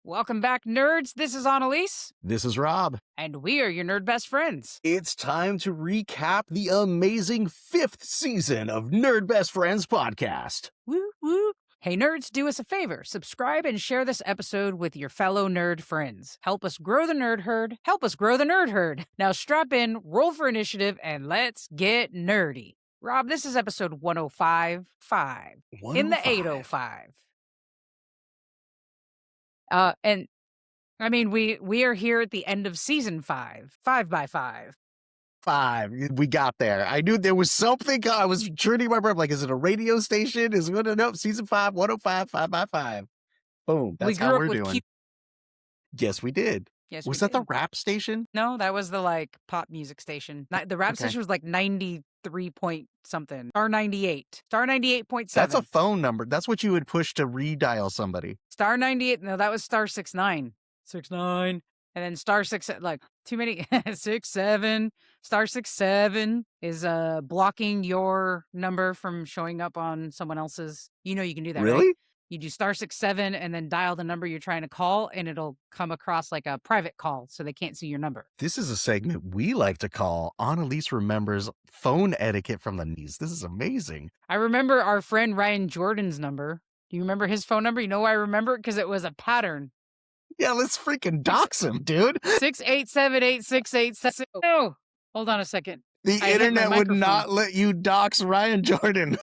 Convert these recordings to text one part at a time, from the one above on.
Welcome back, nerds. This is Annalise. This is Rob. And we are your nerd best friends. It's time to recap the amazing 5th season of Nerd Best Friends podcast. Woo woo. Hey, nerds, do us a favor. Subscribe and share this episode with your fellow nerd friends. Help us grow the nerd herd. Help us grow the nerd herd. Now strap in, roll for initiative, and let's get nerdy. Rob, this is episode 105.5 in the 805. And I mean, we are here at the end of season 5 by 5. 5. We got there. I knew there was something. I was turning my brain like, is it a radio station? Is it no season 5, 105, 5 by 5. Boom. That's how we're doing. Yes, we did. Yes, was that the rap station? No, that was the like pop music station. The rap station was like 93 point something. Star 98. Star 98.7. That's a phone number. That's what you would push to redial somebody. Star 98. No, that was star 69. 69. And then star 6, like too many. 67. Star 67 is blocking your number from showing up on someone else's. You know you can do that, Really? Right? You do star 67 and then dial the number you're trying to call, and it'll come across like a private call, so they can't see your number. This is a segment we like to call Annalise Remembers Phone Etiquette from the Knees. This is amazing. I remember our friend Ryan Jordan's number. Do you remember his phone number? You know why I remember it? Because it was a pattern. Yeah, let's freaking dox him, dude. 6878687. No, hold on a second. The internet would not let you dox Ryan Jordan.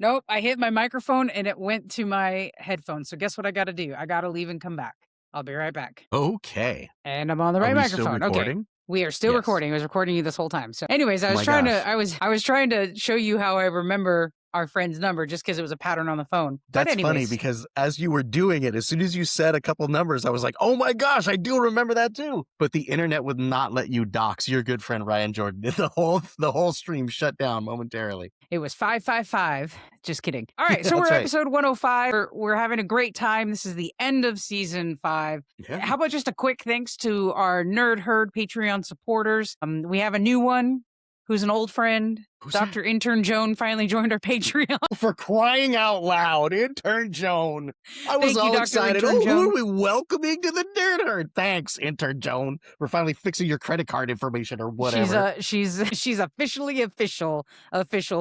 Nope, I hit my microphone and it went to my headphones. So guess what I got to do? I got to leave and come back. I'll be right back. Okay. And I'm on the right microphone. Okay. We are still recording. I was recording you this whole time. So anyways, I was trying to show you how I remember our friend's number just because it was a pattern on the phone. That's funny because as you were doing it, as soon as you said a couple numbers, I was like, oh my gosh, I do remember that too. But the internet would not let you dox your good friend Ryan Jordan. The whole stream shut down momentarily. It was 555. Just kidding. All right, so we're at episode 105. We're having a great time. This is the end of season 5. Yeah. How about just a quick thanks to our Nerd Herd Patreon supporters? We have a new one who's an old friend. Dr. Intern Joan finally joined our Patreon. For crying out loud, Intern Joan. I was all excited. Intern Joan. Who are we welcoming to the Nerd Herd? Thanks, Intern Joan. We're finally fixing your credit card information or whatever. She's officially official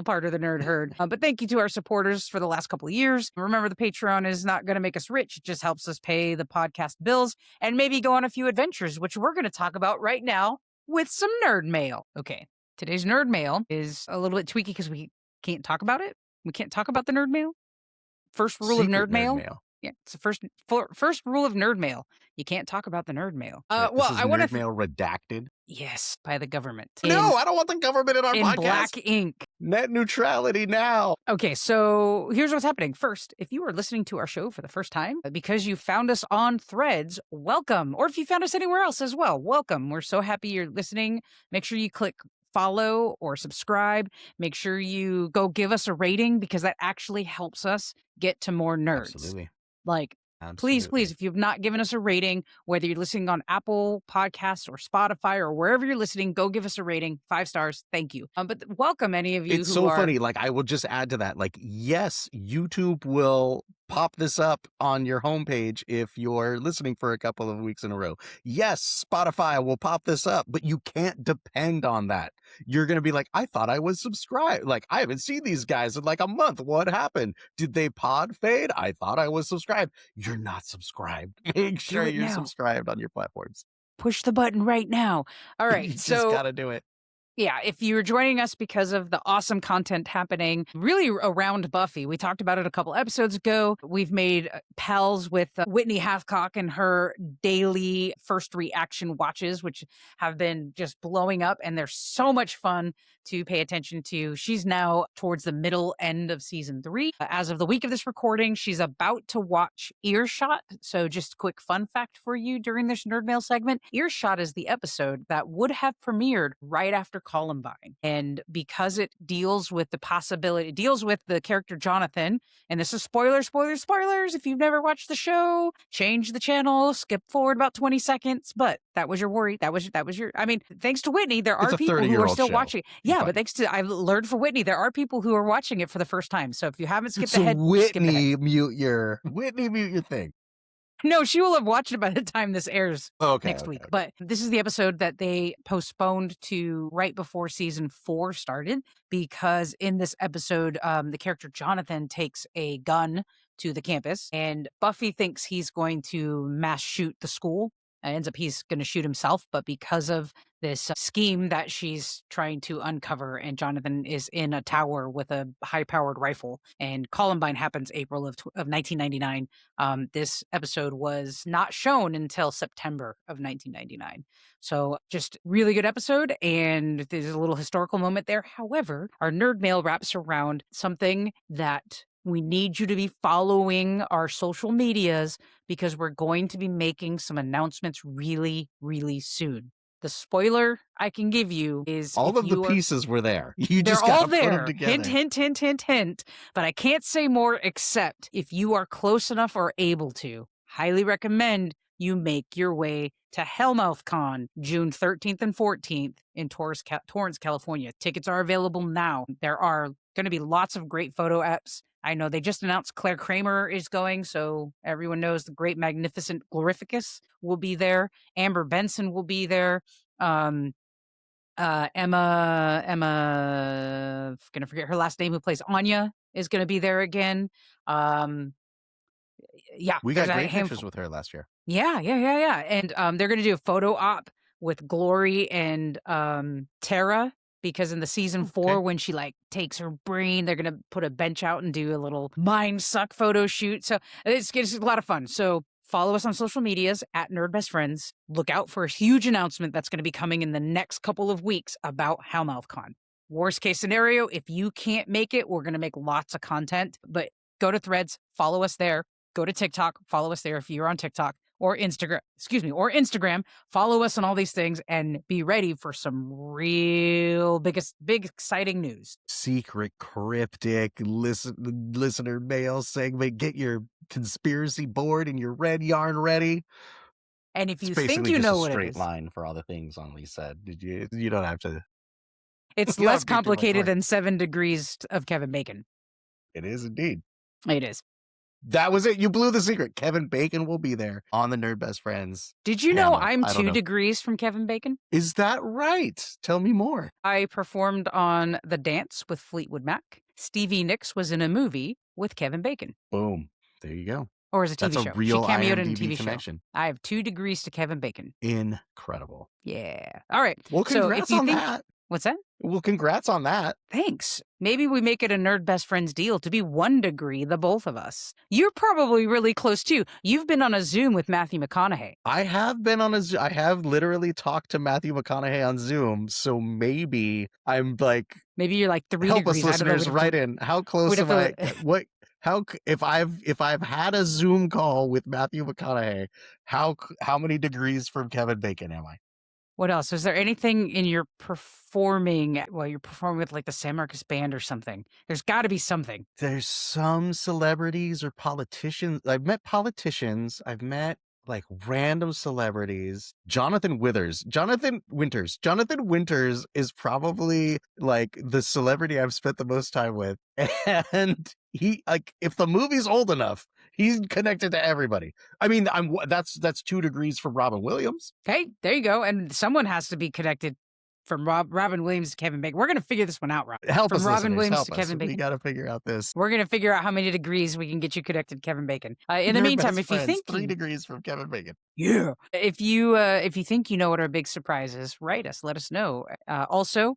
part of the Nerd Herd. But thank you to our supporters for the last couple of years. Remember, the Patreon is not going to make us rich. It just helps us pay the podcast bills and maybe go on a few adventures, which we're going to talk about right now with some nerd mail. Okay. Today's nerd mail is a little bit tweaky because we can't talk about it. We can't talk about the nerd mail. First rule of nerd mail. Yeah, it's the first rule of nerd mail. You can't talk about the nerd mail. I want nerd mail redacted. Yes, by the government. No, I don't want the government in our podcast. In black ink. Net neutrality now. Okay, so here's what's happening. First, if you are listening to our show for the first time, because you found us on Threads, welcome. Or if you found us anywhere else as well, welcome. We're so happy you're listening. Make sure you click follow or subscribe. Make sure you go give us a rating because that actually helps us get to more nerds. Absolutely. Please, if you've not given us a rating, whether you're listening on Apple Podcasts or Spotify or wherever you're listening, go give us a rating. 5 stars. Thank you. But welcome any of you. It's so funny. I will just add to that. Yes, YouTube will pop this up on your homepage if you're listening for a couple of weeks in a row. Yes, Spotify will pop this up, but you can't depend on that. You're going to be like, I thought I was subscribed. I haven't seen these guys in a month. What happened? Did they pod fade? I thought I was subscribed. You're not subscribed. Make sure you're subscribed on your platforms. Push the button right now. All right. You just got to do it. Yeah, if you're joining us because of the awesome content happening really around Buffy, we talked about it a couple episodes ago. We've made pals with Whitney Hathcock and her daily first reaction watches, which have been just blowing up. And they're so much fun to pay attention to. She's now towards the middle end of season 3. As of the week of this recording, she's about to watch Earshot. So just a quick fun fact for you during this Nerd Mail segment. Earshot is the episode that would have premiered right after Columbine. And because it deals with it deals with the character Jonathan, and this is spoilers. If you've never watched the show, change the channel, skip forward about 20 seconds. But that was your worry. That was your, I mean, thanks to Whitney, there It's are a people who are 30-year-old still show. watching. Yeah, but thanks to, I've learned for Whitney, there are people who are watching it for the first time. So if you haven't skipped So ahead, skip ahead. Whitney, mute your thing. No, she will have watched it by the time this airs next week. Okay. But this is the episode that they postponed to right before season 4 started, because in this episode, the character Jonathan takes a gun to the campus, and Buffy thinks he's going to mass shoot the school. Ends up he's going to shoot himself, but because of this scheme that she's trying to uncover, and Jonathan is in a tower with a high-powered rifle, and Columbine happens April of 1999. This episode was not shown until September of 1999. So just really good episode, and there's a little historical moment there. However, our nerd mail wraps around something that we need you to be following our social medias, because we're going to be making some announcements really, really soon. The spoiler I can give you is all of the pieces were there. You just they're all gotta put them there. together. Hint. But I can't say more, except if you are close enough or able to, highly recommend you make your way to Hellmouth Con, June 13th and 14th in Torrance, California. Tickets are available now. There are going to be lots of great photo apps. I know they just announced Claire Kramer is going, so everyone knows the great, magnificent Glorificus will be there. Amber Benson will be there. Emma, gonna forget her last name, who plays Anya, is gonna be there again. Yeah, We got great pictures with her last year. Yeah. And they're gonna do a photo op with Glory and Tara, because in the season 4, when she like takes her brain, they're gonna put a bench out and do a little mind suck photo shoot. So it's a lot of fun. So follow us on social medias at Nerd Best Friends. Look out for a huge announcement that's going to be coming in the next couple of weeks about Hellmouth Con. Worst case scenario, if you can't make it, we're going to make lots of content. But go to Threads, follow us there. Go to TikTok, follow us there if you're on TikTok, or Instagram. Follow us on all these things and be ready for some real big exciting news. Secret, cryptic listener mail segment. Get your conspiracy board and your red yarn ready. And if you it's think you know what it is, straight line for all the things Annalise said. You don't have to. It's less complicated than 7 degrees of Kevin Bacon. It is indeed. It is. That was it. You blew the secret. Kevin Bacon will be there on the Nerd Best Friends. Did you know I'm 2 degrees from Kevin Bacon? Is that right? Tell me more. I performed on The Dance with Fleetwood Mac. Stevie Nicks was in a movie with Kevin Bacon. Boom. There you go. Or as a TV show. That's a real she cameoed IMDb in a TV connection. Show. I have 2 degrees to Kevin Bacon. Incredible. Yeah. All right. Well, congrats on that. What's that? Well, congrats on that. Thanks. Maybe we make it a Nerd Best Friends deal to be 1 degree, the both of us. You're probably really close too. You've been on a Zoom with Matthew McConaughey. I have been on a Zoom. I have literally talked to Matthew McConaughey on Zoom. So maybe I'm like, maybe you're like 3 help degrees. us listeners write in. How close am I? What? How if I've had a Zoom call with Matthew McConaughey, how many degrees from Kevin Bacon am I? What else? Is there anything in your performing while you're performing with like the San Marcos Band or something? There's got to be something. There's some celebrities or politicians. I've met politicians. I've met like random celebrities. Jonathan Winters is probably like the celebrity I've spent the most time with. And he, like, if the movie's old enough, he's connected to everybody. I mean, that's 2 degrees from Robin Williams. Okay, there you go. And someone has to be connected from Robin Williams to Kevin Bacon. We're going to figure this one out, Rob. Help from us, Robin Williams help to us. Kevin Bacon. We got to figure out this. We're going to figure out how many degrees we can get you connected to Kevin Bacon. In the meantime, if you think 3 degrees from Kevin Bacon. Yeah. If you think you know what our big surprise is, write us. Let us know. Also,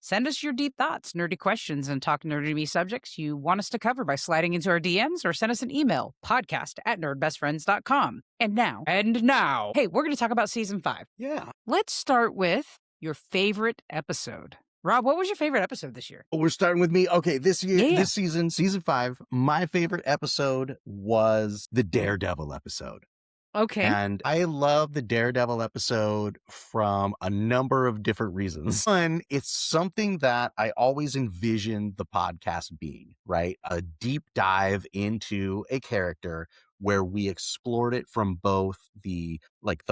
send us your deep thoughts, nerdy questions, and talk nerdy to me subjects you want us to cover by sliding into our DMs or send us an email, podcast@nerdbestfriends.com. And now, hey, we're going to talk about season 5. Yeah. Let's start with your favorite episode. Rob, what was your favorite episode this year? We're starting with me. Okay, this season 5, my favorite episode was the Daredevil episode. Okay. And I love the Daredevil episode from a number of different reasons. One, it's something that I always envisioned the podcast being, right? A deep dive into a character where we explored it from both the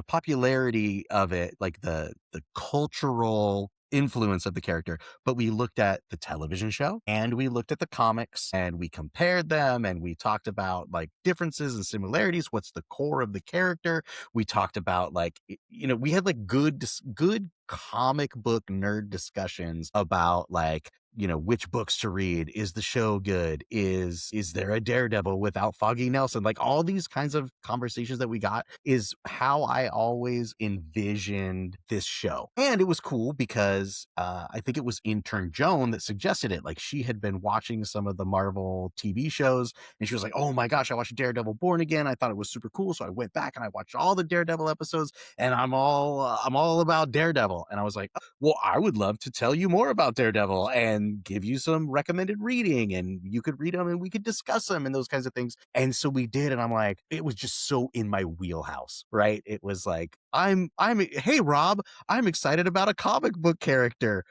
popularity of it, like the cultural influence of the character, but we looked at the television show and we looked at the comics and we compared them and we talked about like differences and similarities. What's the core of the character? We talked about we had like good comic book nerd discussions about like, which books to read. Is the show good? Is there a Daredevil without Foggy Nelson? Like all these kinds of conversations that we got is how I always envisioned this show. And it was cool because I think it was intern Joan that suggested it. Like she had been watching some of the Marvel TV shows and she was like, oh my gosh, I watched Daredevil Born Again. I thought it was super cool. So I went back and I watched all the Daredevil episodes and I'm all about Daredevil. And I was like, well, I would love to tell you more about Daredevil and give you some recommended reading and you could read them and we could discuss them and those kinds of things. And so we did. And I'm like, it was just so in my wheelhouse, right? It was like, hey, Rob, I'm excited about a comic book character.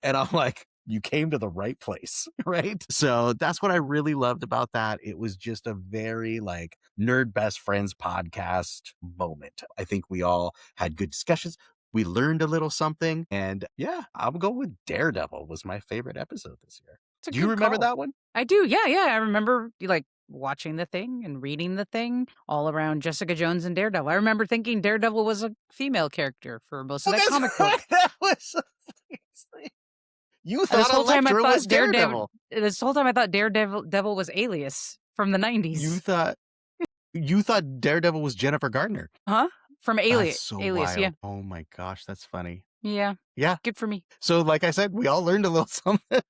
And I'm like, you came to the right place, right? So that's what I really loved about that. It was just a very like nerd best friends podcast moment. I think we all had good discussions. We learned a little something. And yeah, I'll go with Daredevil was my favorite episode this year. It's a Do you good remember call. that one? I do. Yeah, yeah. I remember like watching the thing and reading the thing all around Jessica Jones and Daredevil. I remember thinking Daredevil was a female character for most of Oh, that that's comic right. book. That was amazing. You This thought whole time I Elektra was thought Daredevil. Daredevil was Alias from the You 90s. thought you thought Daredevil was Jennifer Gardner. Huh? From That's so Alias, yeah. wild. Oh my gosh, that's funny. Yeah. Yeah. Good for me. So like I said, we all learned a little something.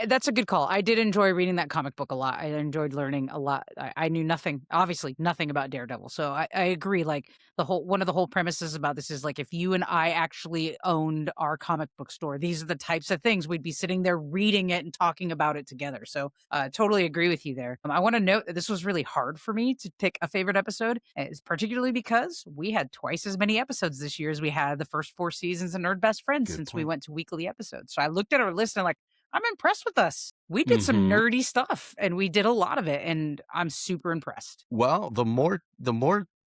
That's a good call. I did enjoy reading that comic book a lot. I enjoyed learning a lot. I knew obviously nothing about Daredevil. So I agree. Like one of the whole premises about this is like if you and I actually owned our comic book store, these are the types of things we'd be sitting there reading it and talking about it together. So totally agree with you there. I want to note that this was really hard for me to pick a favorite episode, particularly because we had twice as many episodes this year as we had the first 4 seasons of Nerd Best Friends Good since we point. went to weekly episodes. So I looked at our list and like, I'm impressed with us. We did some Mhm. nerdy stuff and we did a lot of it and I'm super impressed. Well, the more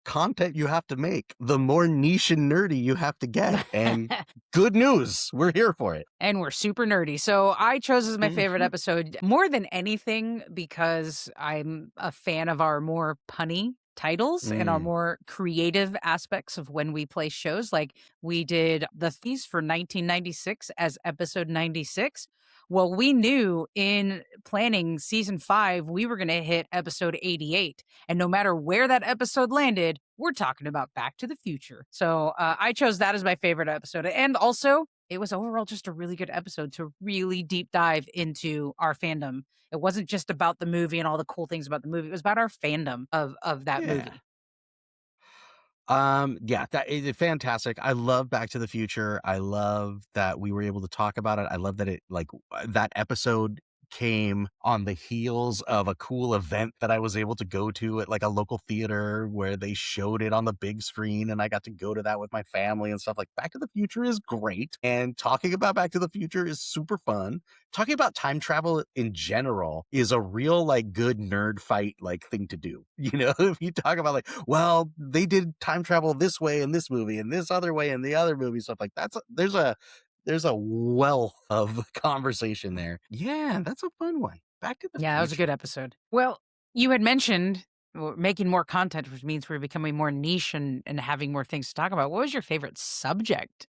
content you have to make, the more niche and nerdy you have to get. And good news, we're here for it. And we're super nerdy. So I chose as my favorite Mhm. episode more than anything because I'm a fan of our more punny titles and our Mm. more creative aspects of when we play shows. Like we did The Feast for 1996 as episode 96. Well, we knew in planning season 5, we were going to hit episode 88. And no matter where that episode landed, we're talking about Back to the Future. So I chose that as my favorite episode. And also, it was overall just a really good episode to really deep dive into our fandom. It wasn't just about the movie and all the cool things about the movie. It was about our fandom of that Yeah. movie. Yeah, that is fantastic. I love Back to the Future. I love that we were able to talk about it. I love that that episode came on the heels of a cool event that I was able to go to at like a local theater where they showed it on the big screen and I got to go to that with my family and stuff. Like Back to the Future is great and talking about Back to the Future is super fun. Talking about time travel in general is a real like good nerd fight like thing to do. If you talk about like, well, they did time travel this way in this movie and this other way in the other movie, stuff like there's a wealth of conversation there. Yeah, that's a fun one. Back to the Yeah, that was a good Future. episode. Well, you had mentioned making more content, which means we're becoming more niche and having more things to talk about. What was your favorite subject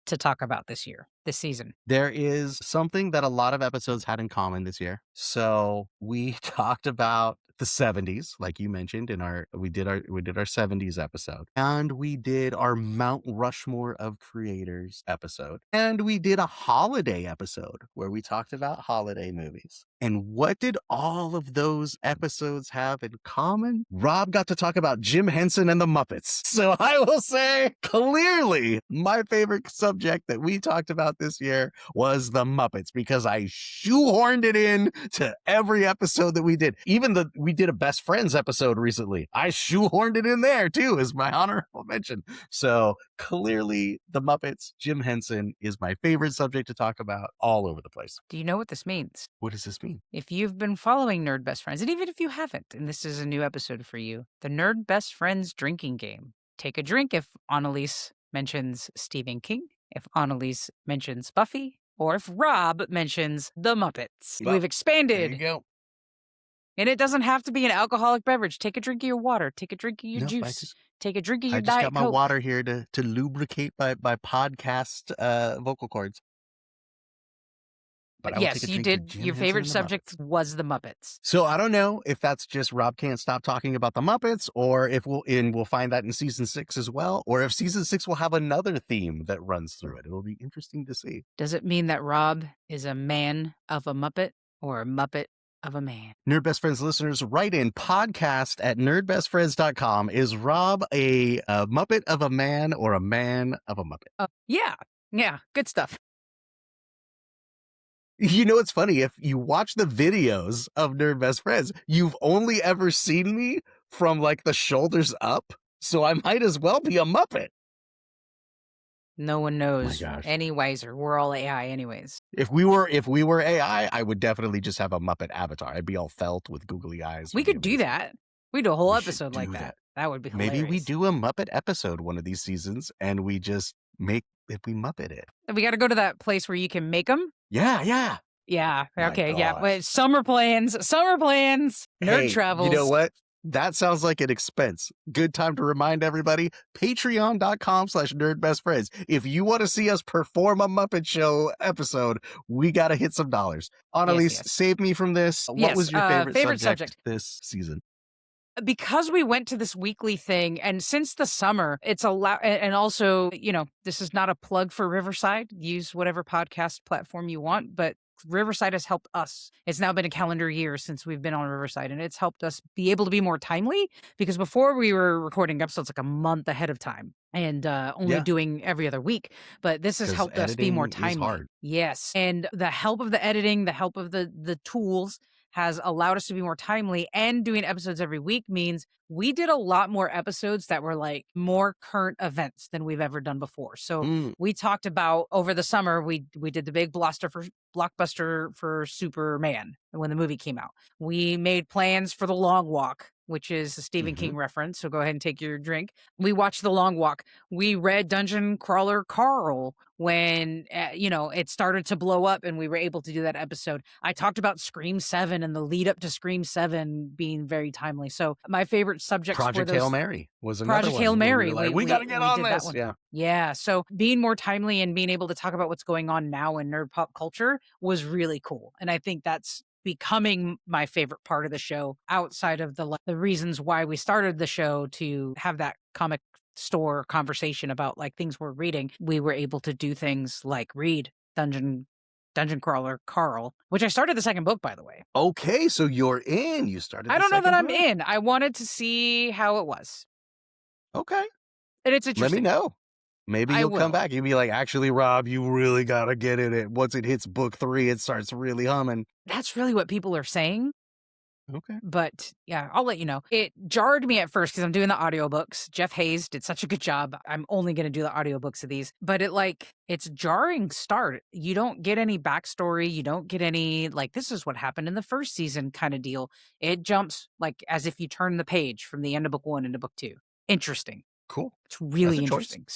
to talk about this season? There is something that a lot of episodes had in common this year. So we talked about the 70s, like you mentioned in our 70s episode. And we did our Mount Rushmore of creators episode. And we did a holiday episode where we talked about holiday movies. And what did all of those episodes have in common? Rob got to talk about Jim Henson and the Muppets. So I will say, clearly, my favorite subject that we talked about this year was the Muppets, because I shoehorned it in to every episode that we did. Even we did a Best Friends episode recently. I shoehorned it in there too, as my honorable mention. So clearly, the Muppets, Jim Henson is my favorite subject to talk about all over the place. Do you know what this means? What does this mean? If you've been following Nerd Best Friends, and even if you haven't, and this is a new episode for you, the Nerd Best Friends drinking game. Take a drink if Annalise mentions Stephen King, if Annalise mentions Buffy, or if Rob mentions the Muppets. Well, We've there expanded. you go. And it doesn't have to be an alcoholic beverage. Take a drink of your water. Take a drink of your No, juice. Take a drink of your I just Diet got my Coke. water here to lubricate my podcast vocal cords. But I will take Yes, a you drink of did. Jim Your Henson favorite and the subject Muppets. was the Muppets. So I don't know if that's just Rob can't stop talking about the Muppets, or if we'll find that in season 6 as well, or if season 6 will have another theme that runs through it. It'll be interesting to see. Does it mean that Rob is a man of a Muppet or a Muppet of a man? Nerd Best Friends listeners, write in podcast at nerdbestfriends.com. Is Rob a Muppet of a man or a man of a Muppet? Yeah, good stuff. You know, it's funny. If you watch the videos of Nerd Best Friends, you've only ever seen me from like the shoulders up. So I might as well be a Muppet. No one knows gosh. any wiser. We're all AI anyways. If we were AI, I would definitely just have a Muppet avatar. I'd be all felt with googly eyes. We could do that. We do a whole We should episode like do that. that. That would be hilarious. Maybe we do a Muppet episode one of these seasons, and we just we Muppet it. We got to go to that place where you can make them. Yeah. Yeah. My Okay. Yeah. gosh. But summer plans. Nerd Hey, travels. You know what? That sounds like an expense. Good time to remind everybody, patreon.com/nerdbestfriends. If you want to see us perform a Muppet Show episode, we got to hit some dollars. Annalise, yes. save me from this. What Yes, was your favorite subject subject this season? Because we went to this weekly thing, and since the summer, it's and also, this is not a plug for Riverside. Use whatever podcast platform you want, but Riverside has helped us. It's now been a calendar year since we've been on Riverside, and it's helped us be able to be more timely, because before we were recording episodes like a month ahead of time and only doing every other week. But this has helped us be more timely. Hard. Yes. And the help of the editing, the help of the tools has allowed us to be more timely, and doing episodes every week means we did a lot more episodes that were like more current events than we've ever done before. So we talked about over the summer, we did the big blockbuster for Superman when the movie came out. We made plans for The Long Walk, which is a Stephen King reference. So go ahead and take your drink. We watched The Long Walk. We read Dungeon Crawler Carl when, it started to blow up, and we were able to do that episode. I talked about Scream 7 and the lead up to Scream 7 being very timely. So my favorite subjects Project were those. Hail Mary was another Project one. Hail Mary. We got to get on did that this. one. Yeah. Yeah. So being more timely and being able to talk about what's going on now in nerd pop culture was really cool. And I think that's becoming my favorite part of the show, outside of the reasons why we started the show, to have that comic store conversation about like things we're reading. We were able to do things like read Dungeon Crawler Carl, which I started the second book, by the way. Okay, so you're in. You started. I don't know that I'm in. I wanted to see how it was. Okay. And it's interesting. Let me know. Maybe you'll come back. You'll be like, actually, Rob, you really got to get in it. Once it hits book 3, it starts really humming. That's really what people are saying. Okay. But yeah, I'll let you know. It jarred me at first because I'm doing the audiobooks. Jeff Hayes did such a good job. I'm only going to do the audiobooks of these. But it's jarring start. You don't get any backstory. You don't get any, this is what happened in the first season kind of deal. It jumps as if you turn the page from the end of book 1 into book 2. Interesting. Cool. It's really interesting.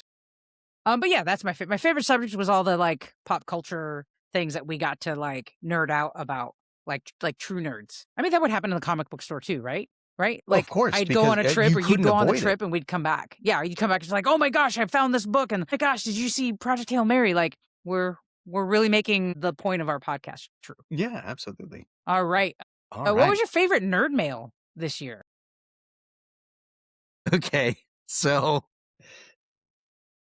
But yeah, that's my favorite subject was all the pop culture things that we got to nerd out about, like true nerds. I mean, that would happen in the comic book store too, right? Right? Of course. I'd go on a trip, or you'd go on the trip, and we'd come back. Yeah, you'd come back and it's like, oh my gosh, I found this book, and my gosh, did you see Project Hail Mary? We're really making the point of our podcast true. Yeah, absolutely. All right. What was your favorite nerd mail this year? Okay, so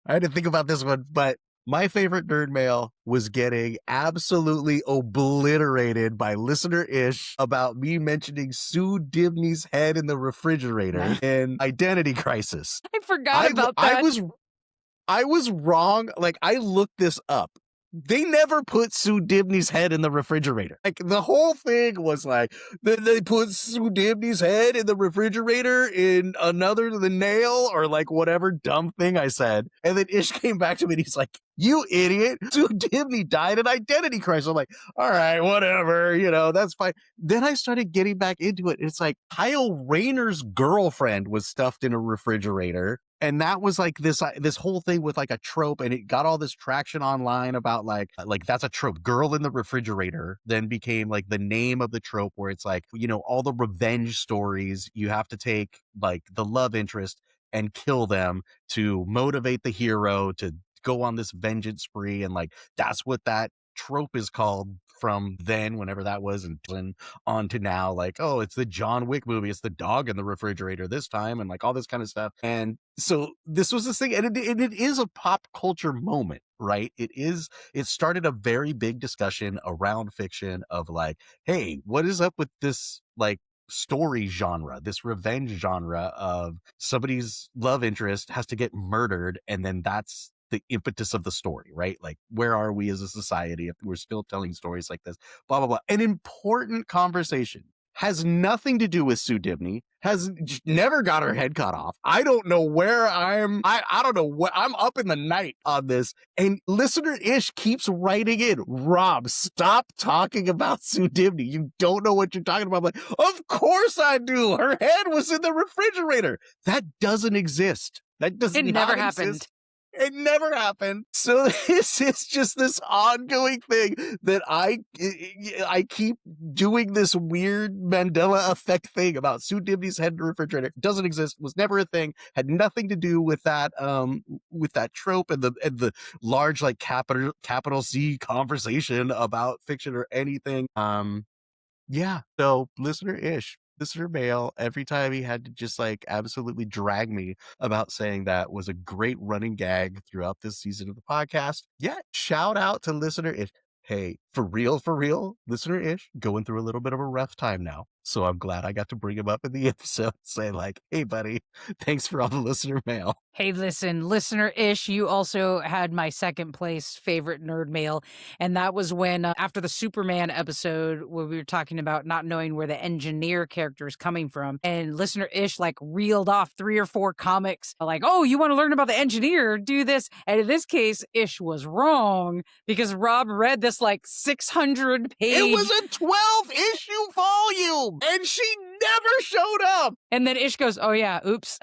I had to think about this one, but My favorite nerd mail was getting absolutely obliterated by listener Ish about me mentioning Sue Dibney's head in the refrigerator in Identity Crisis. I forgot about I that. was wrong. Like, I looked this up. They never put Sue Dibney's head in the refrigerator. Like, the whole thing was like, they put Sue Dibney's head in the refrigerator in Another the Nail, or like whatever dumb thing I said. And then Ish came back to me and he's like, you idiot. Sue Dibney died in Identity Crisis. I'm like, all right, whatever, that's fine. Then I started getting back into it. It's like Kyle Rayner's girlfriend was stuffed in a refrigerator. And that was like this whole thing with like a trope, and it got all this traction online about like that's a trope. Girl in the refrigerator then became like the name of the trope, where it's like, all the revenge stories, you have to take like the love interest and kill them to motivate the hero to go on this vengeance spree. And like, that's what that trope is called from then, whenever that was, and on to now. Like, oh, it's the John Wick movie, it's the dog in the refrigerator this time, and like all this kind of stuff. And so this was this thing, and it is a pop culture moment, right? It started a very big discussion around fiction of like, hey, what is up with this like story genre, this revenge genre of somebody's love interest has to get murdered, and then that's the impetus of the story, right? Like, where are we as a society if we're still telling stories like this? Blah, blah, blah. An important conversation. Has nothing to do with Sue Dibney, has never got her head cut off. I don't know where I don't know what, I'm up in the night on this. And listener Ish keeps writing in, Rob, stop talking about Sue Dibney. You don't know what you're talking about. I'm like, of course I do. Her head was in the refrigerator. That doesn't exist. That does It not never exist. happened. It never happened. So this is just this ongoing thing that I keep doing this weird Mandela effect thing about Sue Dibney's head in the refrigerator. It doesn't exist. Was never a thing. Had nothing to do with that trope and the large like capital C conversation about fiction or anything. Yeah. So listener mail, every time he had to just like absolutely drag me about saying that, was a great running gag throughout this season of the podcast. Yeah. Shout out to listener Ish. Hey, for real, listener Ish going through a little bit of a rough time now. So I'm glad I got to bring him up in the episode, say like, hey buddy, thanks for all the listener mail. Hey, listen, listener Ish, you also had my second place favorite nerd mail. And that was when, after the Superman episode, where we were talking about not knowing where the engineer character is coming from, and listener Ish like reeled off 3 or 4 comics, like, oh, you want to learn about the engineer? Do this. And in this case, Ish was wrong because Rob read this like 600 page. It was a 12-issue volume, and she never showed up. And then Ish goes, oh yeah, oops.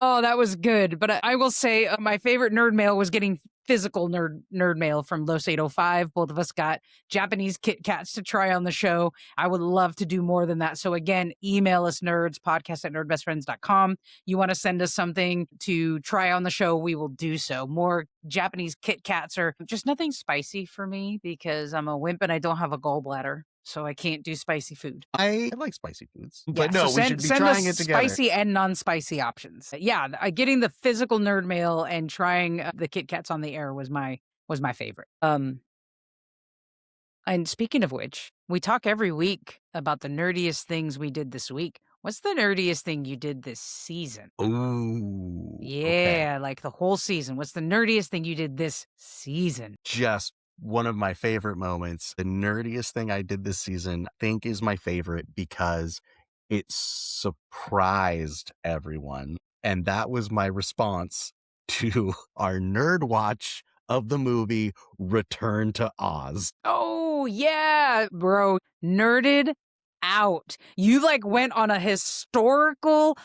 Oh, that was good. But I will say my favorite nerd mail was getting physical nerd mail from Los 805. Both of us got Japanese Kit Kats to try on the show. I would love to do more than that. So again, email us podcast@nerdbestfriends.com. You want to send us something to try on the show, we will do so. More Japanese Kit Kats are just nothing spicy for me because I'm a wimp and I don't have a gallbladder. So I can't do spicy food. I like spicy foods, Yeah, but no, so we should be trying it together. Spicy and non-spicy options. Yeah, getting the physical nerd mail and trying the Kit Kats on the air was my favorite. And speaking of which, we talk every week about the nerdiest things we did this week. What's the nerdiest thing you did this season? Ooh. Yeah, okay. like the whole season. What's the nerdiest thing you did this season? Just one of my favorite moments. The nerdiest thing I did this season, I think, is my favorite because it surprised everyone. And that was my response to our nerd watch of the movie Return to Oz. Oh, yeah, bro. Nerded out. You like went on a historical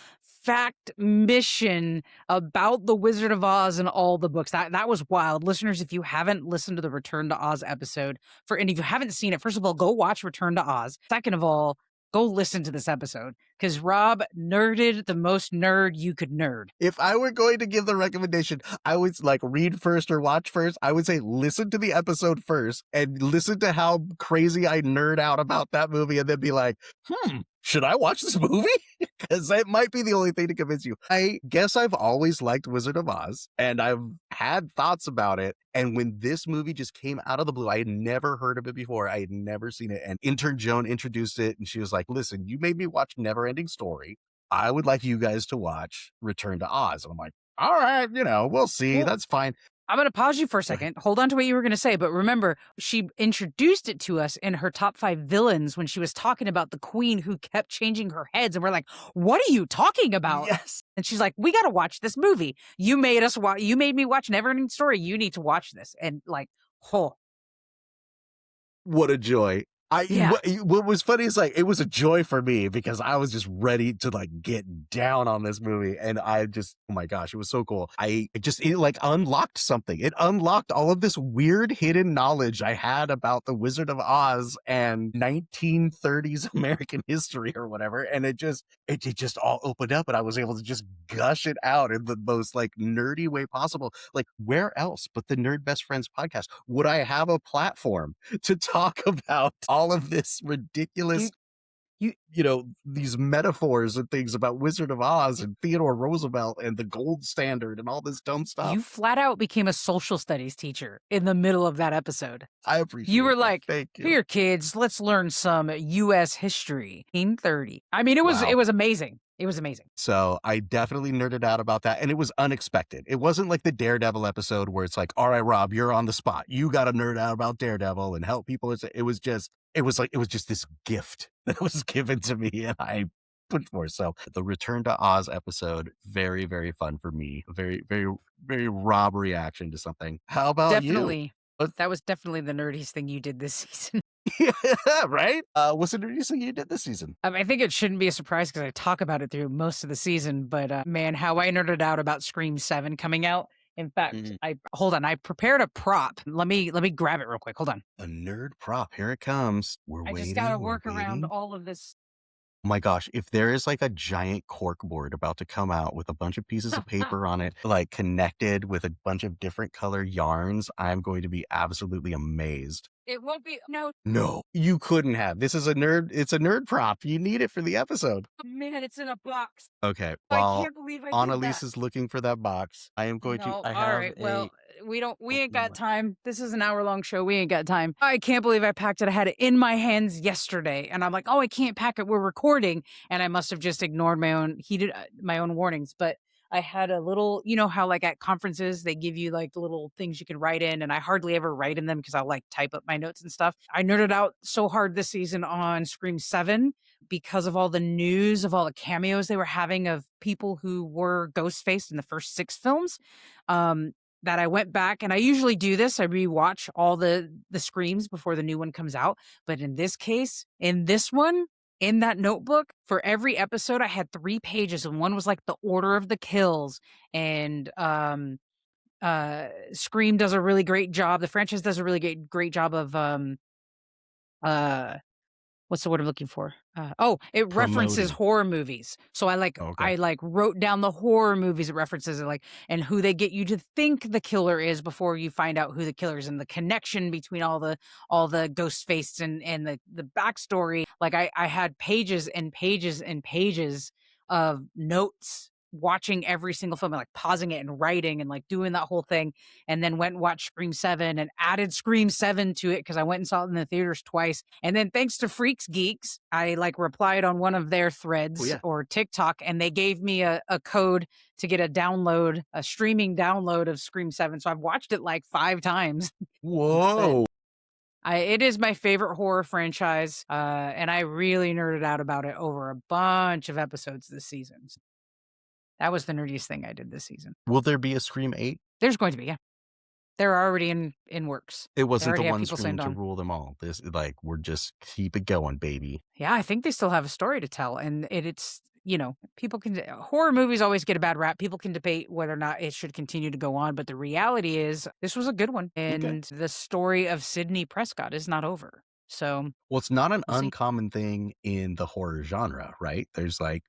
fact mission about the Wizard of Oz and all the books. That was wild. Listeners, if you haven't listened to the Return to Oz episode, and if you haven't seen it, first of all, go watch Return to Oz. Second of all, go listen to this episode because Rob nerded the most nerd you could nerd. If I were going to give the recommendation, I would like read first or watch first. I would say listen to the episode first and listen to how crazy I nerd out about that movie and then be like, should I watch this movie? because it might be the only thing to convince you. I guess I've always liked Wizard of Oz, and I've had thoughts about it. And when this movie just came out of the blue, I had never heard of it before. I had never seen it. And intern Joan introduced it, and she was like, listen, you made me watch Neverending Story. I would like you guys to watch Return to Oz. And I'm like, all right, we'll see. Well, That's fine. I'm going to pause you for a Go ahead. second. Hold on to what you were going to say. But remember, she introduced it to us in her top 5 villains when she was talking about the queen who kept changing her heads. And we're like, what are you talking about? Yes. And she's like, we got to watch this movie. You made us watch. You made me watch Neverending Story. You need to watch this. And like, oh, What a joy. yeah. What was funny is like, it was a joy for me because I was just ready to like get down on this movie. And I just, oh my gosh, it was so cool. It like unlocked something. It unlocked all of this weird hidden knowledge I had about the Wizard of Oz and 1930s American history or whatever. And it just all opened up and I was able to just gush it out in the most like nerdy way possible. Like where else but the Nerd Best Friends podcast would I have a platform to talk about all of this ridiculous, You these metaphors and things about Wizard of Oz and Theodore Roosevelt and the gold standard and all this dumb stuff. you flat out became a social studies teacher in the middle of that episode. I appreciate You were that. like, Thank you. here, kids, let's learn some U.S. history. 1930. I mean, it was Wow. amazing. It was amazing. So I definitely nerded out about that. And it was unexpected. It wasn't like the Daredevil episode where it's like, all right, Rob, you're on the spot. You got to nerd out about Daredevil and help people. It was just this gift that was given to me and I put forth. So the Return to Oz episode, very, very fun for me. Very, very, very Rob reaction to something. How about Definitely. you? That was definitely the nerdiest thing you did this season. Yeah, right? What's the nerdiest thing you did this season? I think it shouldn't be a surprise because I talk about it through most of the season. But man, how I nerded out about Scream 7 coming out. In fact, hold on. I prepared a prop. Let me grab it real quick. Hold on. A nerd prop. Here it comes. We're I waiting. just gotta we're work around waiting. all of this. Oh my gosh, if there is like a giant cork board about to come out with a bunch of pieces of paper on it, like connected with a bunch of different color yarns, I'm going to be absolutely amazed. It won't be No, you couldn't have. It's a nerd prop. You need it for the episode. Oh, man, it's in a box. Okay, I well, can't believe I did Annalise that. is looking for that box. I am going to, No, I all have right. Well, we ain't never got mind. time. This is an hour-long show. We ain't got time. I can't believe I packed it. I had it in my hands yesterday, and I'm like, oh, I can't pack it. We're recording, and I must have just ignored my own warnings. But I had a little, you know how like at conferences they give you like little things you can write in, and I hardly ever write in them because I'll like type up my notes and stuff. I nerded out so hard this season on Scream 7 because of all the news of all the cameos they were having of people who were Ghostface in the first 6 films. That I went back, and I usually do this. I rewatch all the Screams before the new one comes out. But in this case, in this one, in that notebook, for every episode, I had 3 pages, and one was like the order of the kills. And Scream does a really great job. The franchise does a really great job of uh what's the word I'm looking for? It references Promoting. horror movies. So Okay. I wrote down the horror movies it references it and who they get you to think the killer is before you find out who the killer is and the connection between all the ghost face and the backstory. Like I had pages and pages and pages of notes watching every single film and like pausing it and writing and like doing that whole thing, and then went and watched Scream 7 and added Scream 7 to it because I went and saw it in the theaters twice. And then thanks to Freaks Geeks, I like replied on one of their threads yeah. or TikTok, and they gave me a code to get a streaming download of Scream 7. So I've watched it like 5 times. Whoa. It is my favorite horror franchise, and I really nerded out about it over a bunch of episodes this season. That was the nerdiest thing I did this season. Will there be a Scream 8? There's going to be, yeah. They're already in works. It wasn't the already have one people Scream signed to on. rule them all. This we're just keep it going, baby. Yeah, I think they still have a story to tell, and it's people can horror movies always get a bad rap. People can debate whether or not it should continue to go on, but the reality is this was a good one, and the story of Sidney Prescott is not over. So, well, it's not an we'll see. uncommon thing in the horror genre, right? There's like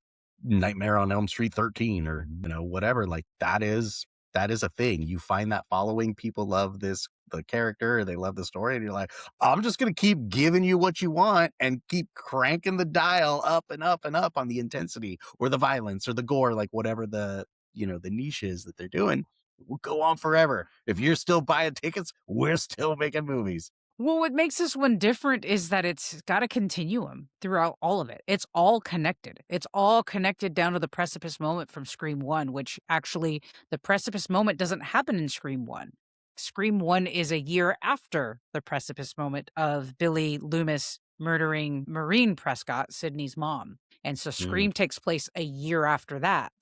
Nightmare on Elm Street 13 or whatever. Like that is a thing. You find that following. People love this the character or they love the story, and you're like, I'm just gonna keep giving you what you want and keep cranking the dial up and up and up on the intensity or the violence or the gore, like whatever the the niche is that they're doing. We'll go on forever. If you're still buying tickets, we're still making movies. Well, what makes this one different is that it's got a continuum throughout all of it. It's all connected. It's all connected down to the precipice moment from Scream 1, which actually the precipice moment doesn't happen in Scream 1. Scream 1 is a year after the precipice moment of Billy Loomis murdering Maureen Prescott, Sydney's mom. And so Mm. Scream takes place a year after that.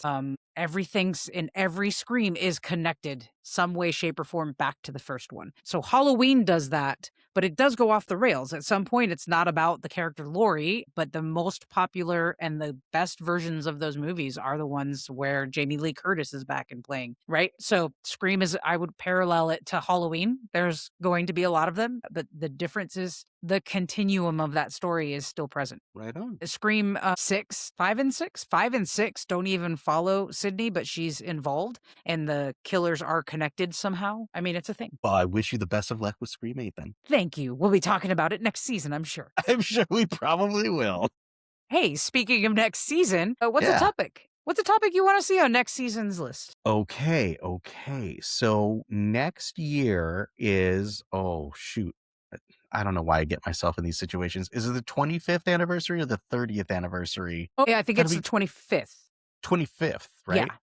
Everything's in every Scream is connected some way, shape, or form back to the first one. So Halloween does that, but it does go off the rails. At some point, it's not about the character Laurie, but the most popular and the best versions of those movies are the ones where Jamie Lee Curtis is back and playing, right? So Scream is, I would parallel it to Halloween. There's going to be a lot of them, but the difference is the continuum of that story is still present. Right on. Scream 6, 5 and 6. 5 and 6 don't even follow Sydney, but she's involved and the killers are connected somehow. I mean, it's a thing. Well, I wish you the best of luck with Scream 8 then. Thank you. We'll be talking about it next season, I'm sure. I'm sure we probably will. Hey, speaking of next season, what's a Yeah. topic? What's a topic you want to see on next season's list? Okay. So next year is, oh shoot. I don't know why I get myself in these situations. Is it the 25th anniversary or the 30th anniversary? Oh, yeah, I think Gotta it's be the 25th. 25th, right? Yeah.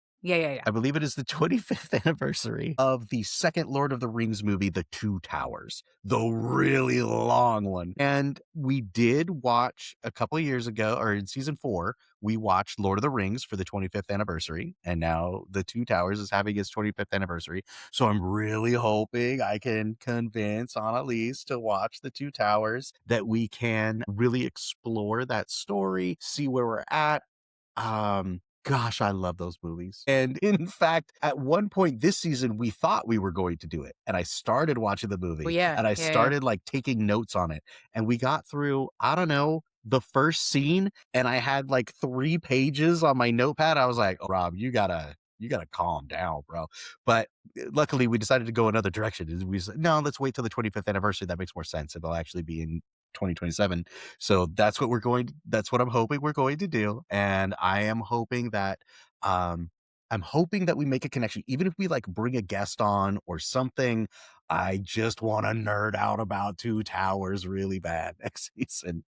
I believe it is the 25th anniversary of the second Lord of the Rings movie, The Two Towers, the really long one. And we did watch a couple of years ago, or in season 4, we watched Lord of the Rings for the 25th anniversary. And now The Two Towers is having its 25th anniversary. So I'm really hoping I can convince Annalise to watch The Two Towers, that we can really explore that story, see where we're at. Gosh, I love those movies. And in fact, at one point this season, we thought we were going to do it. And I started watching the movie and I Yeah. started like taking notes on it. And we got through, I don't know, the first scene. And I had like 3 pages on my notepad. I was like, oh, Rob, you gotta calm down, bro. But luckily we decided to go another direction. We said, no, let's wait till the 25th anniversary. That makes more sense. It'll actually be in 2027. So that's what I'm hoping we're going to do. And I am hoping that we make a connection. Even if we like bring a guest on or something, I just want to nerd out about Two Towers really bad next season.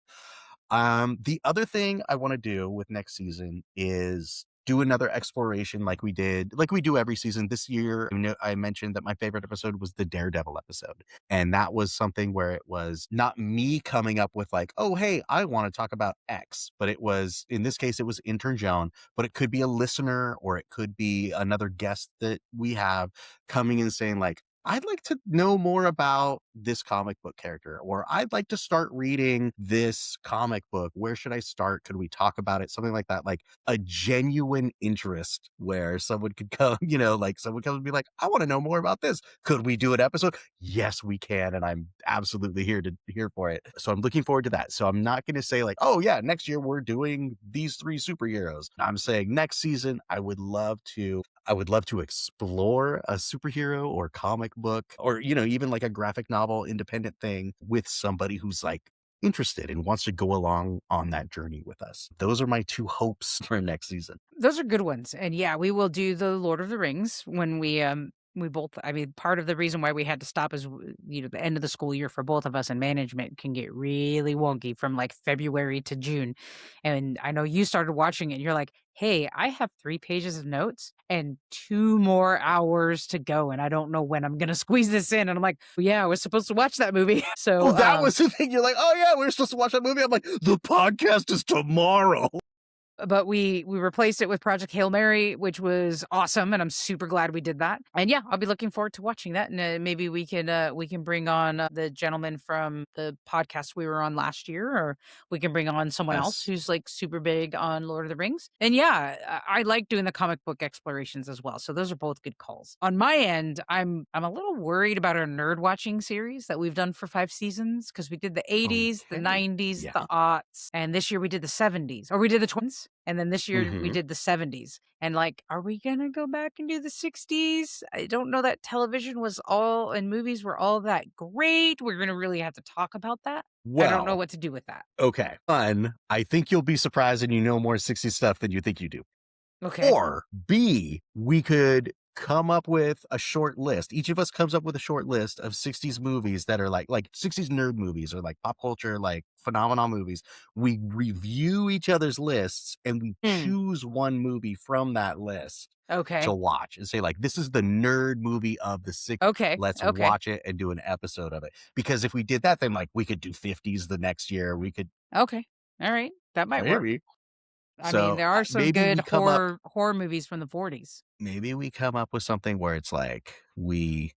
The other thing I want to do with next season is do another exploration like we do every season. This year, I mentioned that my favorite episode was the Daredevil episode. And that was something where it was not me coming up with like, oh, hey, I want to talk about X. But it was, in this case, it was intern Joan, but it could be a listener or it could be another guest that we have coming and saying like, I'd like to know more about this comic book character, or I'd like to start reading this comic book. Where should I start? Could we talk about it? Something like that, like a genuine interest where someone could come, like someone comes and be like, I want to know more about this. Could we do an episode? Yes, we can. And I'm absolutely here for it. So I'm looking forward to that. So I'm not going to say like, oh yeah, next year we're doing these 3 superheroes. I'm saying next season, I would love to explore a superhero or comic book or, even like a graphic novel independent thing with somebody who's like interested and wants to go along on that journey with us. Those are my 2 hopes for next season. Those are good ones. And yeah, we will do the Lord of the Rings when we both, I mean, part of the reason why we had to stop is, the end of the school year for both of us and management can get really wonky from like February to June. And I know you started watching it and you're like, hey, I have 3 pages of notes and 2 more hours to go. And I don't know when I'm going to squeeze this in. And I'm like, well, yeah, I was supposed to watch that movie. So That was the thing. You're like, oh yeah, we're supposed to watch that movie. I'm like, the podcast is tomorrow. but we replaced it with Project Hail Mary, which was awesome, and I'm super glad we did that. And yeah, I'll be looking forward to watching that. And maybe we can bring on the gentleman from the podcast we were on last year, or we can bring on someone else who's like super big on Lord of the Rings. And yeah, I like doing the comic book explorations as well. So those are both good calls. On my end, I'm a little worried about our nerd watching series that we've done for 5 seasons because we did the 80s, the 90s, Yeah. the aughts, and this year we did the 70s, or we did the 20s. And then this year we Mm-hmm. did the 70s. And like, are we going to go back and do the 60s? I don't know that television was all and movies were all that great. We're going to really have to talk about that. I don't know Well, what to do with that. okay. One, I think you'll be surprised and you know more 60s stuff than you think you do. Okay. Or B, we could come up with a short list. Each of us comes up with a short list of 60s movies that are like 60s nerd movies or like pop culture, like phenomenon movies. We review each other's lists and we Hmm. choose one movie from that list to Okay. watch and say, like, this is the nerd movie of the 60s. Okay. Let's Okay. watch it and do an episode of it. Because if we did that, then like we could do 50s the next year. We could Okay. All right. That might work. maybe. I mean, So there are some maybe good we come up horror movies from the 40s. maybe we come up with something where it's like we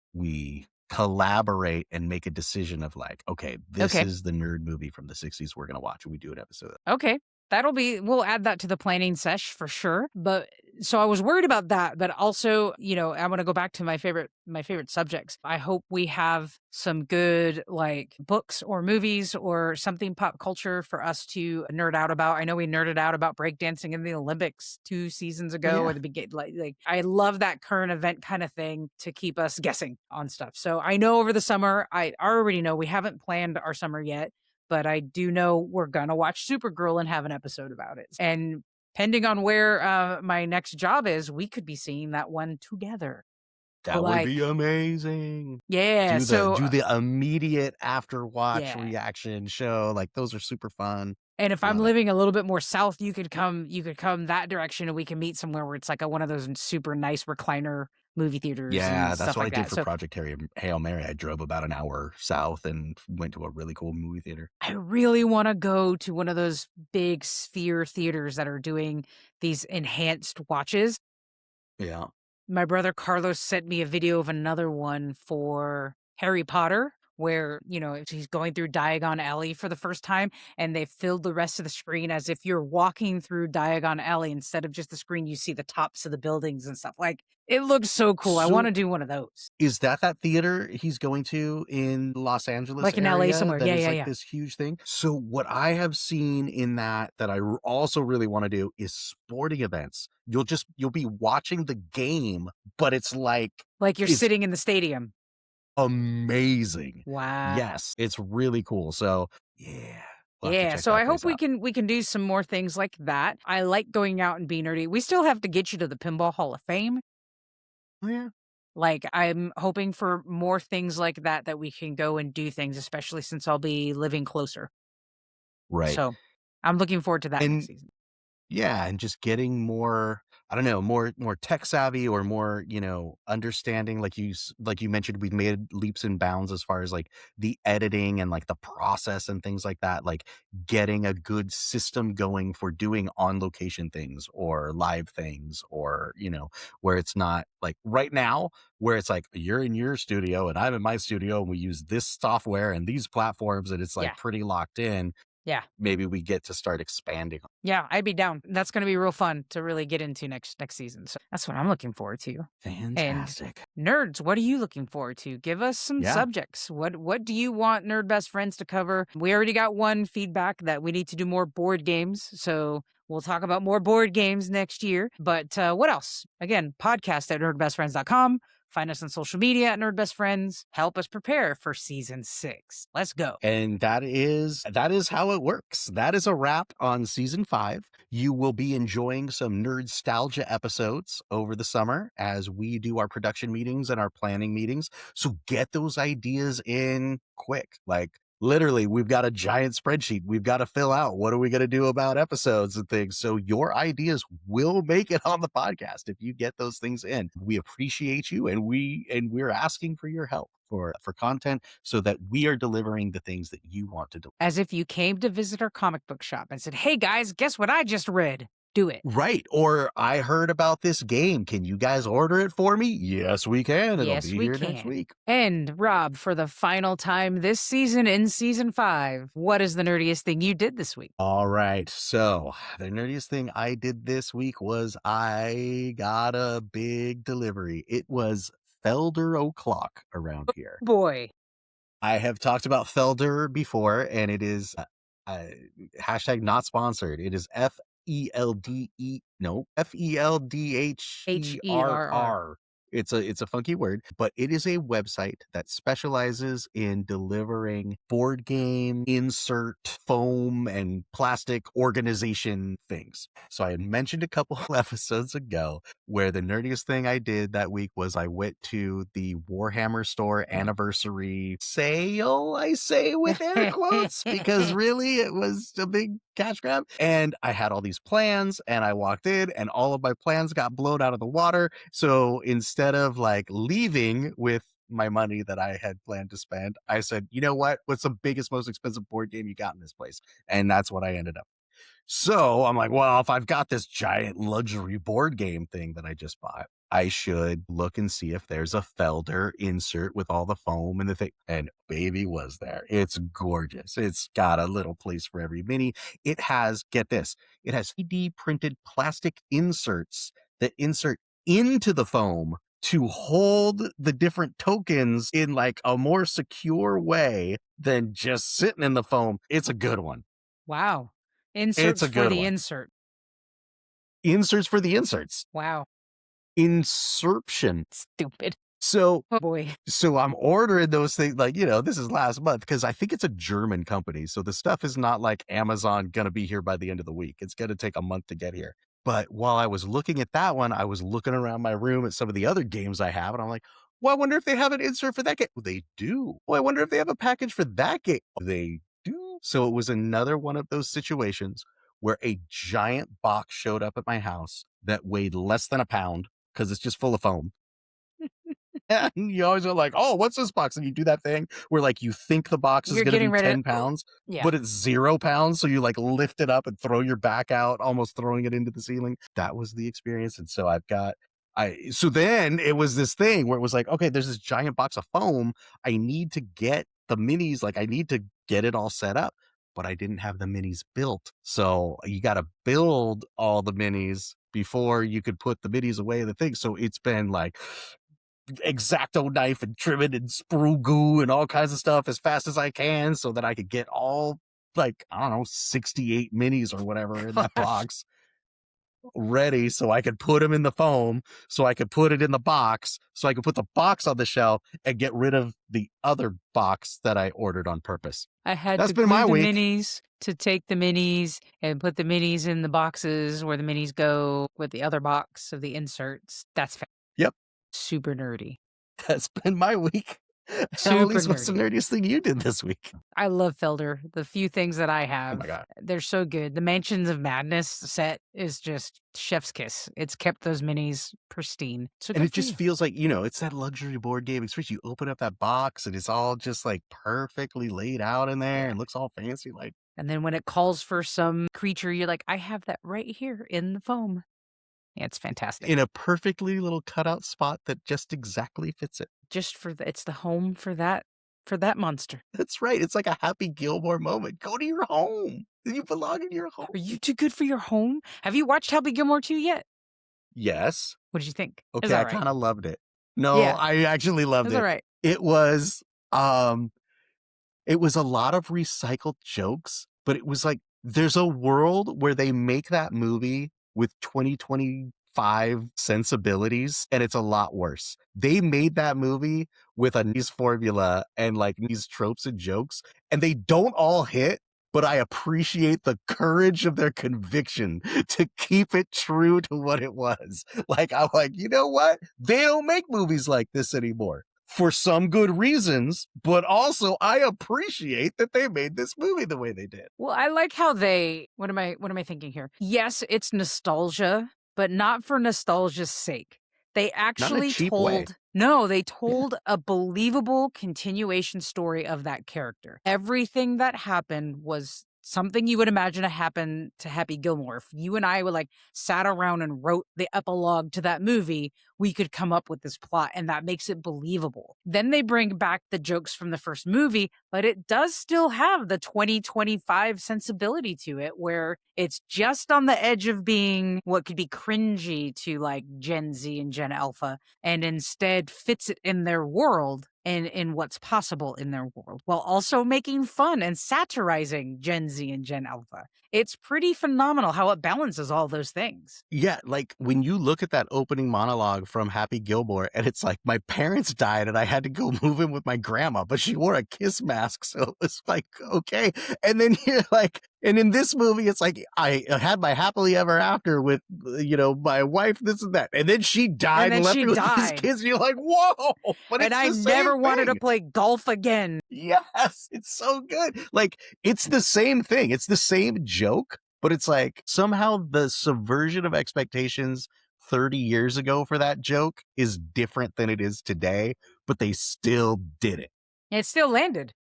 collaborate and make a decision of like, okay, this Okay. is the nerd movie from the 60s we're gonna watch, and we do an episode. Okay. We'll add that to the planning sesh for sure. But so I was worried about that, but also, I want to go back to my favorite subjects. I hope we have some good like books or movies or something pop culture for us to nerd out about. I know we nerded out about breakdancing in the Olympics 2 seasons Oh ago yeah. or the beginning. Like I love that current event kind of thing to keep us guessing on stuff. So I know over the summer, I already know we haven't planned our summer yet, but I do know we're gonna watch Supergirl and have an episode about it. And depending on where my next job is, we could be seeing that one together. That would be Like, amazing. yeah. Do the immediate after watch Yeah. reaction show. Like those are super fun. And if I'm Love it. living a little bit more south, you could come that direction and we can meet somewhere where it's like one of those super nice recliner movie theaters Yeah, and that's stuff what I like did that. for So Project Hail Mary. I drove about an hour south and went to a really cool movie theater. I really want to go to one of those big sphere theaters that are doing these enhanced watches. Yeah. My brother Carlos sent me a video of another one for Harry Potter where, he's going through Diagon Alley for the first time and they filled the rest of the screen as if you're walking through Diagon Alley instead of just the screen, you see the tops of the buildings and stuff. Like, it looks so cool. I want So to do one of those. is that theater he's going to in Los Angeles Like in LA area somewhere. that Yeah, is yeah, like yeah. this huge thing? So what I have seen in that also really want to do is sporting events. You'll be watching the game, but it's like Like you're it's sitting in the stadium. amazing. Wow. Yes, it's really cool. So yeah, we'll have to Yeah, check so that I place hope we out. can do some more things like that. I like going out and being nerdy. We still have to get you to the Pinball Hall of Fame. Oh, yeah. Like, I'm hoping for more things like that we can go and do things, especially since I'll be living closer. Right. So, I'm looking forward to that next And season. yeah, and just getting more, I don't know, more tech savvy or more, understanding. Like you mentioned, we've made leaps and bounds as far as like the editing and like the process and things like that. Like getting a good system going for doing on location things or live things, or where it's not like right now where it's like you're in your studio and I'm in my studio and we use this software and these platforms and it's like Yeah. pretty locked in. Yeah. Maybe we get to start expanding. Yeah, I'd be down. That's gonna be real fun to really get into next season. So, that's what I'm looking forward to. And Fantastic. nerds, what are you looking forward to? Give us some Yeah. subjects. What do you want Nerd Best Friends to cover? We already got one feedback that we need to do more board games. So we'll talk about more board games next year. But what else? Again, podcast at nerdbestfriends.com. Find us on social media at Nerd Best Friends. Help us prepare for season 6. Let's go. And that is how it works. That is a wrap on season 5. You will be enjoying some nerdnostalgia episodes over the summer as we do our production meetings and our planning meetings. So get those ideas in quick. Like literally, we've got a giant spreadsheet we've got to fill out. What are we going to do about episodes and things? So your ideas will make it on the podcast if you get those things in. We appreciate you, and we're asking for your help for content so that we are delivering the things that you want to deliver. As if you came to visit our comic book shop and said, "Hey guys, guess what I just read?" Do it. Right. Or I heard about this game. Can you guys order it for me? Yes, we can. It'll Yes, be we here next can. week. And Rob, for the final time this season in season 5, what is the nerdiest thing you did this week? All right. So the nerdiest thing I did this week was I got a big delivery. It was Felder O'Clock around here. Boy. I have talked about Felder before, and it is hashtag not sponsored. It is H-E-R-R. Feldherr. It's a funky word, but it is a website that specializes in delivering board game insert foam and plastic organization things. So I had mentioned a couple of episodes ago where the nerdiest thing I did that week was I went to the Warhammer store anniversary sale, I say with air quotes, because really it was a big cash grab. And I had all these plans and I walked in and all of my plans got blown out of the water. So instead of like leaving with my money that I had planned to spend, I said, you know what? What's the biggest, most expensive board game you got in this place? And that's what I ended up. So I'm like, well, if I've got this giant luxury board game thing that I just bought, I should look and see if there's a Felder insert with all the foam and the thing. And baby, was there. It's gorgeous. It's got a little place for every mini. It has, get this, it has 3D printed plastic inserts that insert into the foam to hold the different tokens in like a more secure way than just sitting in the foam. It's a good one. Wow. It's Inserts a for good the one. insert. Inserts for the inserts. Wow. Insertion. Stupid. So Oh boy. I'm ordering those things like, this is last month because I think it's a German company. So the stuff is not like Amazon going to be here by the end of the week. It's going to take a month to get here. But while I was looking at that one, I was looking around my room at some of the other games I have. And I'm like, well, I wonder if they have an insert for that game. Well, they do. Well, I wonder if they have a package for that game. They do. So it was another one of those situations where a giant box showed up at my house that weighed less than a pound because it's just full of foam. And you always are like, oh, what's this box? And you do that thing where like you think the box is You're going to getting be ready 10 pounds, Yeah. but it's 0 pounds. So you like lift it up and throw your back out, almost throwing it into the ceiling. That was the experience. And so so then it was this thing where it was like, okay, there's this giant box of foam. I need to get the minis. Like I need to get it all set up, but I didn't have the minis built. So you got to build all the minis before you could put the minis away in the thing. So it's been like X-Acto knife and trim it and sprue goo and all kinds of stuff as fast as I can so that I could get all like, I don't know, 68 minis or whatever in that box ready so I could put them in the foam, so I could put it in the box, so I could put the box on the shelf and get rid of the other box that I ordered on purpose. I had That's to been glue my the week. minis to take the minis and put the minis in the boxes where the minis go with the other box of the inserts. That's Yep. super nerdy. That's been my week. Super Annalise, what's the nerdy. nerdiest thing you did this week? I love Felder. The few things that I Oh have, my God. they're so good. The Mansions of Madness set is just chef's kiss. It's kept those minis pristine. So And good it for just you. feels like, it's that luxury board game experience. You open up that box and it's all just like perfectly laid out in there Yeah. and looks all fancy. Like, And then when it calls for some creature, you're like, I have that right here in the foam. Yeah, it's fantastic. in a perfectly little cutout spot that just exactly fits it. Just for it's the home for that monster. That's right. It's like a Happy Gilmore moment. Go to your home. You belong in your home. Are you too good for your home? Have you watched Happy Gilmore 2 yet? Yes. What did you think? Is Okay, that I right? kind of loved it. No, Yeah. I actually loved Is it. that right? It was a lot of recycled jokes, but it was like there's a world where they make that movie with 2025 sensibilities, and it's a lot worse. They made that movie with a nice formula and like these tropes and jokes, and they don't all hit. But I appreciate the courage of their conviction to keep it true to what it was. Like, I'm like, you know what? They don't make movies like this anymore for some good reasons, but also I appreciate that they made this movie the way they did. Well, I like how what am I thinking here? Yes, it's nostalgia, but not for nostalgia's sake. They Not in a actually cheap way. they told a believable continuation story of that character. Everything that happened was something you would imagine to happen to Happy Gilmore. If you and I would like sat around and wrote the epilogue to that movie, we could come up with this plot, and that makes it believable. Then they bring back the jokes from the first movie, but it does still have the 2025 sensibility to it, where it's just on the edge of being what could be cringy to like Gen Z and Gen Alpha, and instead fits it in their world. in what's possible in their world, while also making fun and satirizing Gen Z and Gen Alpha. It's pretty phenomenal how it balances all those things. Yeah, like when you look at that opening monologue from Happy Gilmore, and it's like, my parents died and I had to go move in with my grandma, but she wore a kiss mask. So it was like, okay. And then you're like, and in this movie, it's like, I had my happily ever after with, my wife, this and that. And then she died and then left she me with these died. kids. And you're like, whoa. But And it's I the never same wanted to thing. play golf again. Yes, it's so good. Like, it's the same thing. It's the same joke, but it's like somehow the subversion of expectations 30 years ago for that joke is different than it is today, but they still did it. It still landed.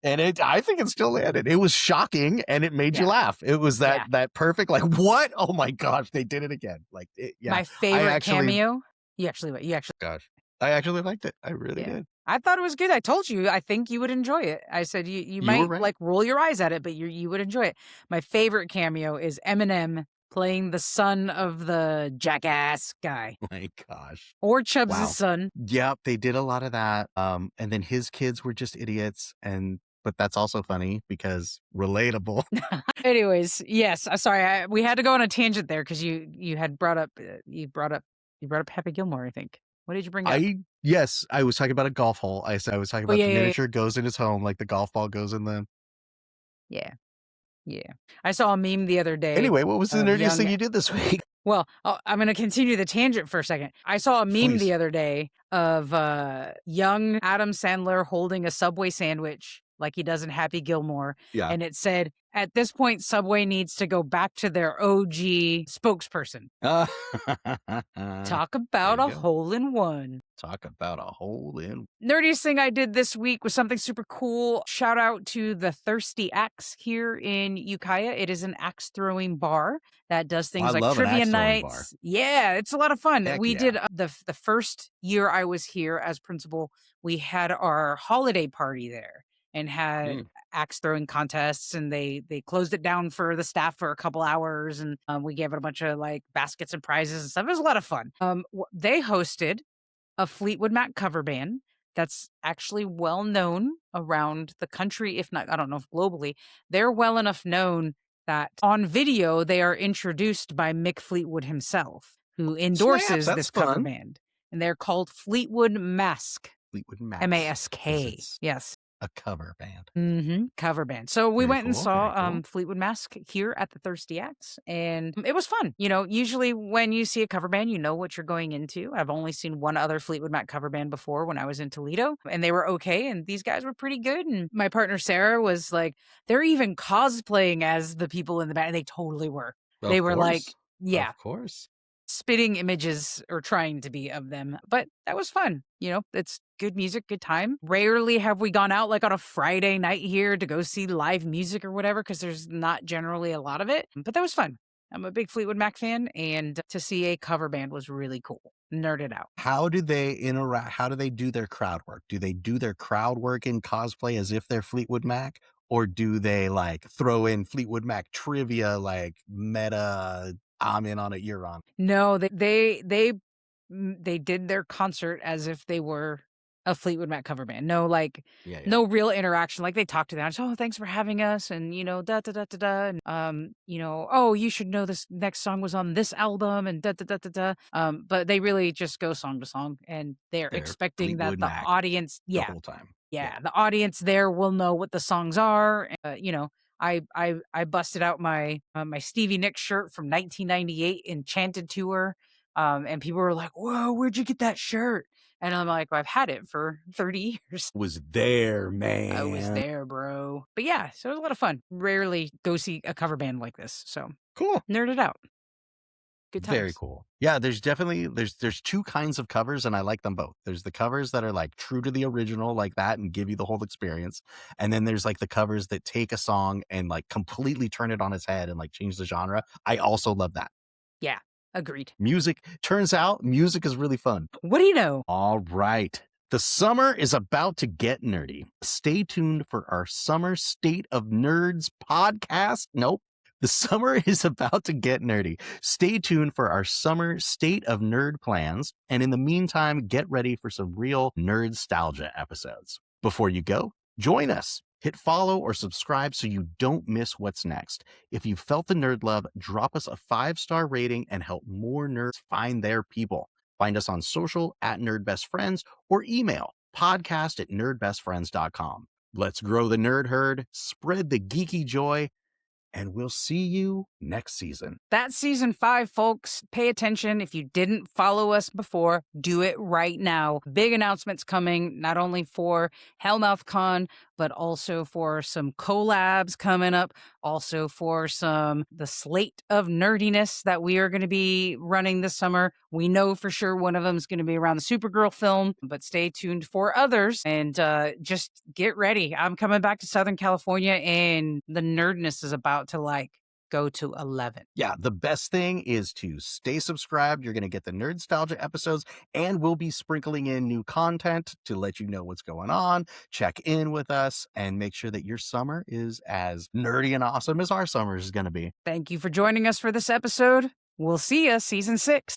And I think it still landed. It was shocking and it made you laugh. It was that perfect, like, what? Oh my gosh, they did it again. Like, My favorite cameo. You actually, gosh, I actually liked it. I really did. I thought it was good. I told you, I think you would enjoy it. I said you were might right. like roll your eyes at it, but you would enjoy it. My favorite cameo is Eminem playing the son of the jackass guy. My gosh. Or Chubbs' son. Yep, they did a lot of that. And then his kids were just idiots, but that's also funny because relatable. Anyways, yes. Sorry, we had to go on a tangent there because you had brought up Happy Gilmore. I think. What did you bring up? Yes, I was talking about a golf hole. I was talking about the miniature goes in his home, like the golf ball goes in the. Yeah. I saw a meme the other day. Anyway, what was the nerdiest thing you did this week? Well, I'm going to continue the tangent for a second. I saw a meme the other day of young Adam Sandler holding a Subway sandwich like he does in Happy Gilmore. Yeah. And it said, at this point, Subway needs to go back to their OG spokesperson. Talk about a hole in one. Talk about a hole in. Nerdiest thing I did this week was something super cool. Shout out to the Thirsty Axe here in Ukiah. It is an axe throwing bar that does things like trivia nights. Yeah, it's a lot of fun. We did the first year I was here as principal. We had our holiday party there and had axe throwing contests, and they closed it down for the staff for a couple hours, and we gave it a bunch of like baskets and prizes and stuff. It was a lot of fun. They hosted a Fleetwood Mac cover band that's actually well known around the country, if not, I don't know if globally. They're well enough known that on video they are introduced by Mick Fleetwood himself, who endorses this cover band, and they're called Fleetwood Mask. Fleetwood Mask. M-A-S-K. Yes. A cover band. Cover band. So we went and saw Fleetwood Mask here at the Thirsty Axe, and it was fun. Usually when you see a cover band, you know what you're going into. I've only seen one other Fleetwood Mac cover band before when I was in Toledo, and they were okay, and these guys were pretty good. And my partner Sarah was like, they're even cosplaying as the people in the band. And they totally were. They were like, yeah. Of course. Spitting images or trying to be of them, but that was fun. It's good music, good time. Rarely have we gone out like on a Friday night here to go see live music or whatever, because there's not generally a lot of it, but that was fun. I'm a big Fleetwood Mac fan, and to see a cover band was really cool. Nerded out. How do they interact? How do they do their crowd work? Do they do their crowd work in cosplay as if they're Fleetwood Mac? Or do they like throw in Fleetwood Mac trivia, like meta, I'm in on it, you're on? No, they did their concert as if they were a Fleetwood Mac cover band. No, no real interaction. Like, they talked to them. Oh, thanks for having us. And, da, da, da, da, da. And, oh, you should know this next song was on this album and da, da, da, da, da. But they really just go song to song, and they're expecting Fleetwood that the Mac audience, the whole time. Yeah, the audience there will know what the songs are. I busted out my my Stevie Nicks shirt from 1998 Enchanted tour, and people were like, "Whoa, where'd you get that shirt?" And I'm like, well, "I've had it for 30 years." Was there, man. I was there, bro. But yeah, so it was a lot of fun. Rarely go see a cover band like this, so cool. Nerded out. Good times. Very cool. Yeah, there's definitely there's two kinds of covers, and I like them both. There's the covers that are like true to the original like that and give you the whole experience, and then there's like the covers that take a song and like completely turn it on its head and like change the genre. I also love that. Yeah, agreed. Turns out music is really fun. What do you know? All right. The summer is about to get nerdy. Stay tuned for our Summer State of Nerds podcast. Nope. The summer is about to get nerdy. Stay tuned for our summer State of Nerd plans. And in the meantime, get ready for some real nerd-stalgia episodes. Before you go, join us. Hit follow or subscribe so you don't miss what's next. If you felt the nerd love, drop us a 5-star rating and help more nerds find their people. Find us on social at nerdbestfriends or email podcast@nerdbestfriends.com. Let's grow the nerd herd, spread the geeky joy, and we'll see you next season. That's season 5, folks. Pay attention. If you didn't follow us before, do it right now. Big announcements coming, not only for HellmouthCon, but also for some collabs coming up, also for the slate of nerdiness that we are going to be running this summer. We know for sure one of them is going to be around the Supergirl film, but stay tuned for others and just get ready. I'm coming back to Southern California and the nerdness is about to go to 11. Yeah, the best thing is to stay subscribed. You're going to get the Nerdstalgia episodes, and we'll be sprinkling in new content to let you know what's going on. Check in with us and make sure that your summer is as nerdy and awesome as our summer is going to be. Thank you for joining us for this episode. We'll see you season 6.